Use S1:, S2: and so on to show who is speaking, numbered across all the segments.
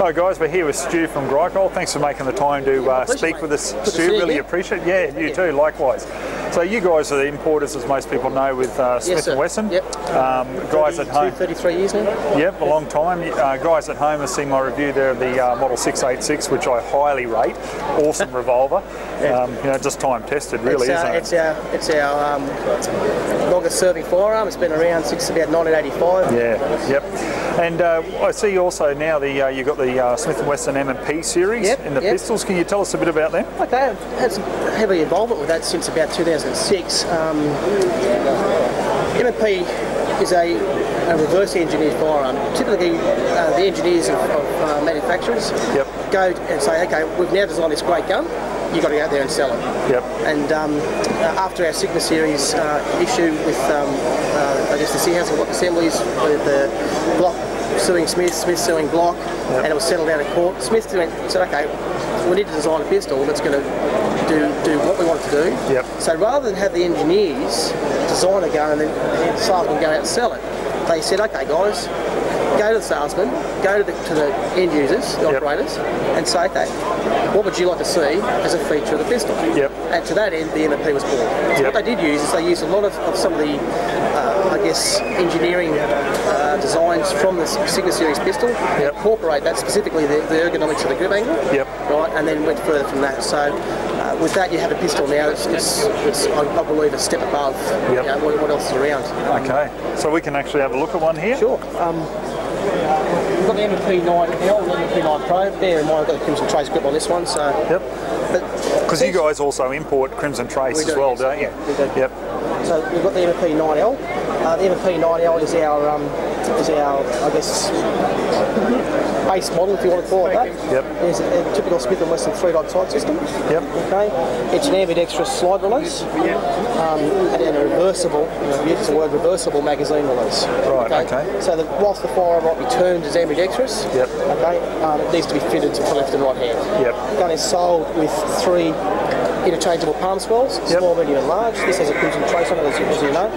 S1: Hi guys, we're here with Stu from Grycol. Thanks for making the time to speak with us, Stu. Really appreciate it. Yeah, you too, likewise. So you guys are the importers, as most people know, with Smith & Wesson.
S2: Yep.
S1: Guys at home.
S2: 33 years now.
S1: Yep, a long time. Guys at home have seen my review there of the Model 686, which I highly rate. Awesome revolver. Just time tested, really, isn't it?
S2: It's our longest serving firearm. It's been around since about 1985.
S1: Yeah, yep. And I see also now you've got the Smith & Wesson M&P series in the pistols. Can you tell us a bit about them?
S2: Okay, I've had some heavy involvement with that since about 2006. M&P is a reverse engineered firearm. Typically, the engineers of manufacturers go and say, okay, we've now designed this great gun, you've got to go out there and sell it. Yep. And after our Sigma series issue with, I guess, the Seahouse Block Assemblies, with the Block suing Smith, Smith suing Block, and it was settled out of court, Smith said, okay, we need to design a pistol that's going to do what we want it to do. Yep. So rather than have the engineers design a gun and then the salesman go out and sell it, they said, okay guys, go to the salesman, go to the end users, the operators, and say, okay, what would you like to see as a feature of the pistol? Yep. And to that end, the M&P was born. So what they did use is they used a lot of some of the, I guess, engineering designs from the Sigma series pistol, incorporate that, specifically the ergonomics of the grip angle, right, and then went further from that. So with that, you have a pistol now it's I believe, a step above what else is around. Okay,
S1: so we can actually have a look at one here?
S2: Sure. We've got the M&P 9, the old M&P 9 Pro. Bear in mind, I've got the Crimson Trace grip on this one. So.
S1: Because you guys also import Crimson Trace as well, don't you?
S2: We do. Yep. So we've got the M&P 9L. The M&P 9L is our, I guess, base model, if you want to call it that. Yep. It's a typical Smith & Wesson 3-dot sight system. Yep. Okay. It's an ambidextrous slide release, and a reversible, use the word reversible magazine release. Right. Okay. So whilst the firearm might be turned as ambidextrous, it needs to be fitted to the left and right hand. Yep. The gun is sold with 3 interchangeable palm swells, small, medium and large. This has a Crimson Trace on it, as you know.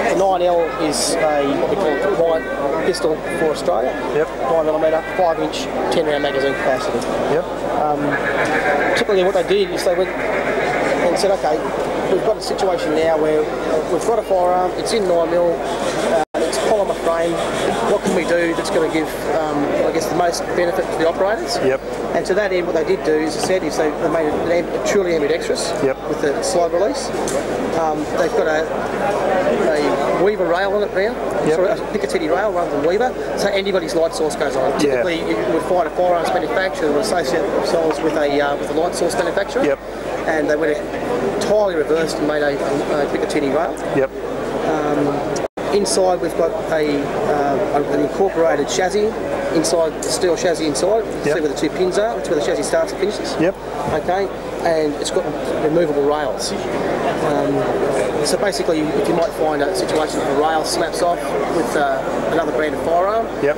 S2: The 9L is what we call a compliant pistol for Australia. 9mm, 5-inch, 10-round magazine capacity. Typically what they did is they went and said, okay, we've got a situation now where we've got a firearm, it's in 9mm, it's polymer frame. What can we do that's going to give, I guess, the most benefit to the operators? And to that end, what they did do, as I said, is they made it truly ambidextrous with the slide release. They've got a Weaver rail on it now, sorry, a Picatinny rail rather than Weaver, so anybody's light source goes on. Typically, you would find a firearms manufacturer would associate themselves with a light source manufacturer, and they went entirely reversed and made a Picatinny rail. Inside, we've got an incorporated chassis inside, the steel chassis inside. See where the 2 pins are. That's where the chassis starts and finishes. Okay, and it's got removable rails. So basically, if you might find a situation where a rail snaps off with another brand of firearm, the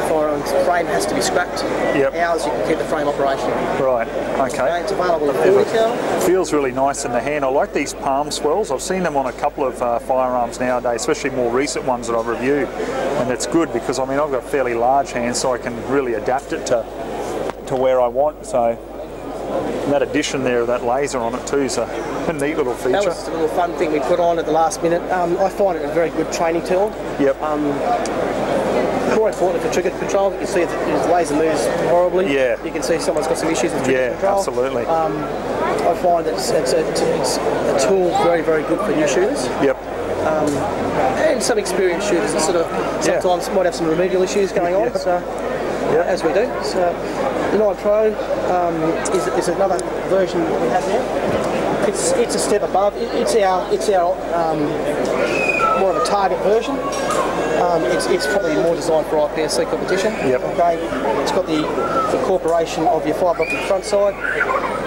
S2: firearm's frame has to be scrapped. Ours, you can keep the frame operational. Right. Okay. It's available in full retail.
S1: Feels really nice in the hand. I like these palm swells. I've seen them on a couple of firearms nowadays, especially more recent ones that I've reviewed, and it's good because I've got fairly large hands, so I can really adapt it to where I want. So. And that addition there of that laser on it too is a neat little feature.
S2: That was a little fun thing we put on at the last minute. I find it a very good training tool. More important for trigger control. You see the laser moves horribly. You can see someone's got some issues with trigger control.
S1: Absolutely.
S2: I find that it's a tool very, very good for new shooters. And some experienced shooters that sort of sometimes might have some remedial issues going on. So, as we do. So the 9 Pro is another version that we have now. It's a step above. It's our more of a target version. It's probably more designed for IPSC competition. Okay. It's got the incorporation of your fibre optic front side,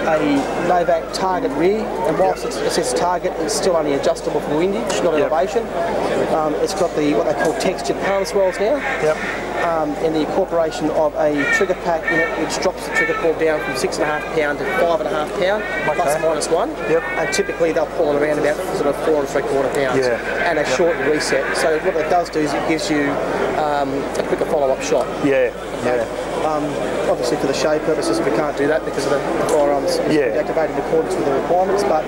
S2: a Novak target rear, and whilst it says target, it's still only adjustable for windage, not elevation. It's got what they call textured palm swells now. and the incorporation of a trigger pack in it, which drops the trigger pull down from 6.5 pound to 5.5 pound, plus minus one.
S1: Yep.
S2: And typically they'll pull around about sort of 4 3/4 pounds. And a shortened reset. So what it does do is it gives you a quicker follow-up shot. Obviously for the show purposes we can't do that because of the firearms activated in accordance with the requirements, but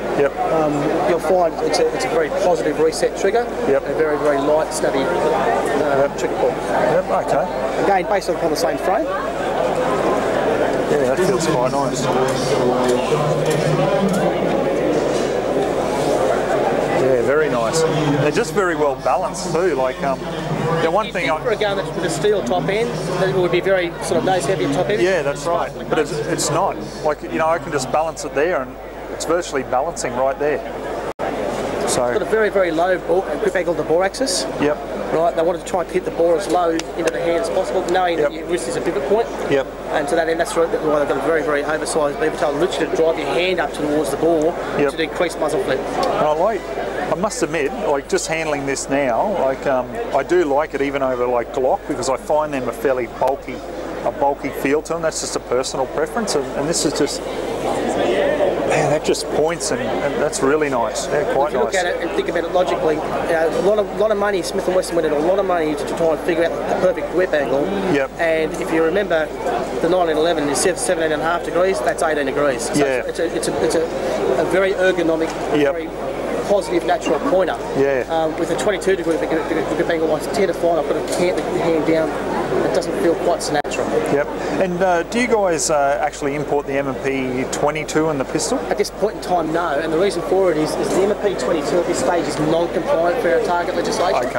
S2: you'll find it's a very positive reset trigger, a very, very light, snappy trigger pull. Again, based upon the same frame.
S1: Yeah, that feels quite nice. Yeah, very nice. They're just very well balanced too. Like the one thing
S2: for a gun with a steel top end, it would be very sort of nose heavy top end.
S1: Yeah, that's right. But it's not. Like, you know, I can just balance it there, and it's virtually balancing right there. So
S2: it's got a very, very low grip angle to bore axis. Right, they wanted to try and hit the bore as low into the hand as possible, knowing that your wrist is a pivot point. And to that end, that's why they've got a very, very oversized beaver tail, literally to drive your hand up towards the bore to decrease muzzle flip.
S1: And I must admit, like just handling this now, like I do like it even over like Glock, because I find them a fairly bulky feel to them. That's just a personal preference, and this is just, man, that just points, and that's really nice. Yeah, quite
S2: nice. If you look at it and think about it logically, a lot of money, Smith & Wesson went in a lot of money to try and figure out the perfect grip angle. And if you remember, the 1911 is 17.5 degrees, that's 18 degrees. So it's a very ergonomic, very positive natural pointer. With a 22 degree grip angle, I tend to find I've got to cant the hand down. It doesn't feel quite so natural.
S1: And do you guys actually import the M&P 22 and the pistol?
S2: At this point in time, no. And the reason for it is the M&P 22 at this stage is non-compliant for our target legislation.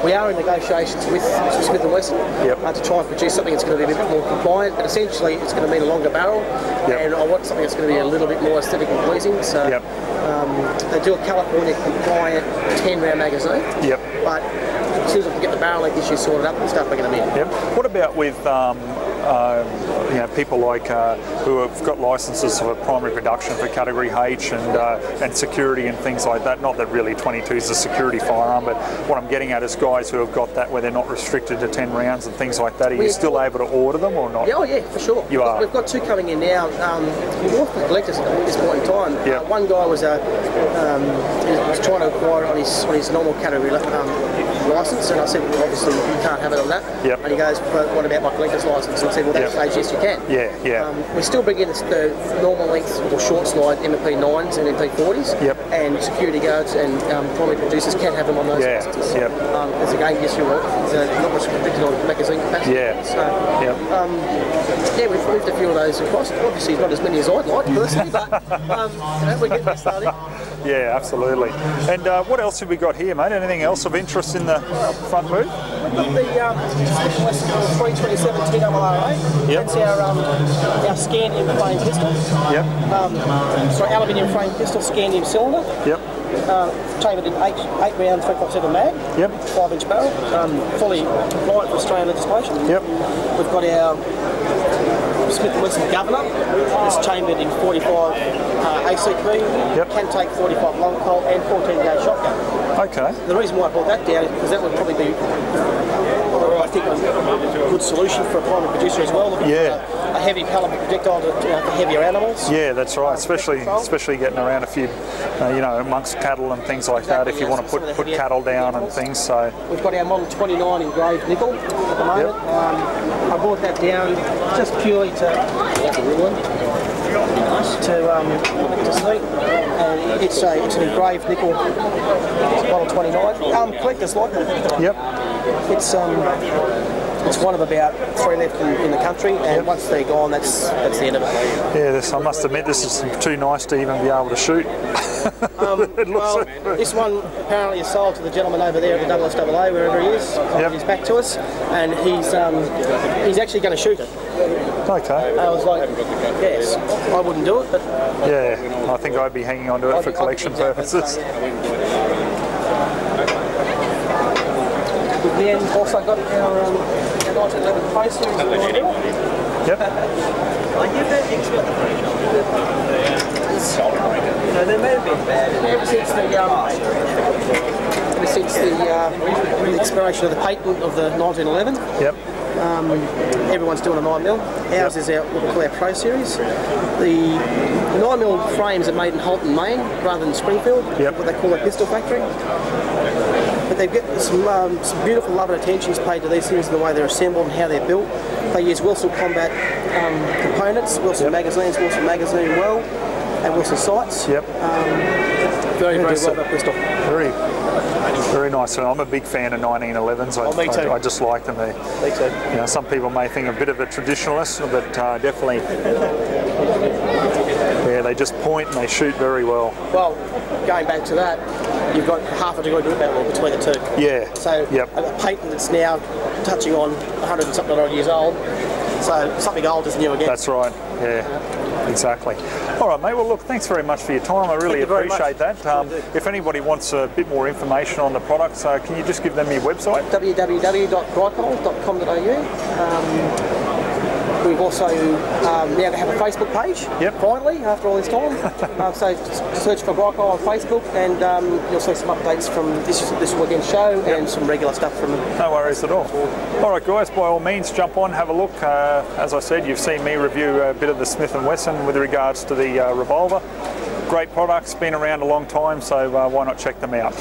S2: We are in negotiations with Smith & Wesson to try and produce something that's going to be a bit more compliant. But essentially, it's going to mean a longer barrel, and I want something that's going to be a little bit more aesthetically pleasing. So they do a California compliant 10-round magazine. But as soon as I can get the barrel length issue sorted out, we'll start bringing them in.
S1: What about with you know, people like who have got licenses for primary production for category H and security and things like that? Not that really 22 is a security firearm, but what I'm getting at is guys who have got that where they're not restricted to 10 rounds and things like that. Are you still able to order them or not?
S2: Yeah, for sure.
S1: You are.
S2: We've got 2 coming in now. More for collectors at this point in time. One guy was trying to acquire it on his normal category license, and I said, well, obviously you can't have it on that. And he goes, but what about my collector's license? And I said, well, that stage, yes, you can. We still bring in the normal length or short slide M&P 9s and M&P 40s, and security guards and primary producers can have them on those licenses. As again, yes, you're right. There's not much restricted on magazine capacity. We've moved a few of those across. Obviously, not as many as I'd like personally, but we're getting there started.
S1: Absolutely. And what else have we got here, mate? Anything else of interest in the front booth?
S2: We've got the Smith & Wesson 327 TRRA. That's our scandium frame pistol. Aluminium frame pistol, scandium cylinder. Chambered in 8 round 357 mag. 5-inch barrel. Fully compliant for Australian legislation. We've got our Smith & Wesson Governor. It's chambered in 45 ACP. Can take 45 long colt and 14-gauge shotgun. The reason why I brought that down is because that would probably be, I think, a good solution for a primary producer as well. A heavy caliber projectile for heavier animals. That's
S1: right. Especially getting around a few, you know, amongst cattle and things like that. If you want to put cattle down and things. So
S2: we've got our Model 29 engraved nickel at the moment. I brought that down just purely to sleep, and it's an engraved nickel Model 29. Collectors like it. It's one of about 3 left in the country, and once they're gone, that's the end of it.
S1: I must admit, this is too nice to even be able to shoot.
S2: This one apparently is sold to the gentleman over there at the SSAA, wherever he is. He's back to us, and he's actually going to shoot it. I was like, yes, I wouldn't do it, but
S1: I think I'd be hanging on to it for collection purposes.
S2: We've then also got our 1911 Pro Series. Ever since the expiration of the patent of the 1911, Everyone's doing a 9mm. Ours is what we call our Pro Series. The 9mm frames are made in Halton, Maine, rather than Springfield, what they call a pistol factory. But they've got some beautiful love and attentions paid to these things, the way they're assembled and how they're built. They use Wilson Combat components, Wilson magazines, Wilson magazine well, and Wilson sights. Very well built pistol.
S1: Very nice. So I'm a big fan of 1911s.
S2: Me too.
S1: I just like them.
S2: Me too.
S1: You know, some people may think a bit of a traditionalist, but definitely, they just point and they shoot very well.
S2: Well, going back to that, you've got half a degree difference between the two.
S1: Yeah.
S2: So a patent that's now touching on 100 and something odd years old. So something old is new again.
S1: That's right. Yeah. Exactly. All right, mate. Well, look, thanks very much for your time. I really appreciate that. If anybody wants a bit more information on the products, can you just give them your website?
S2: www.grycol.com.au. We've also now have a Facebook page, finally, after all this time. So search for Grycol on Facebook, and you'll see some updates from this weekend's show and some regular stuff from them.
S1: No worries at all. All right, guys, by all means, jump on, have a look. As I said, you've seen me review a bit of the Smith & Wesson with regards to the revolver. Great products, been around a long time, so why not check them out?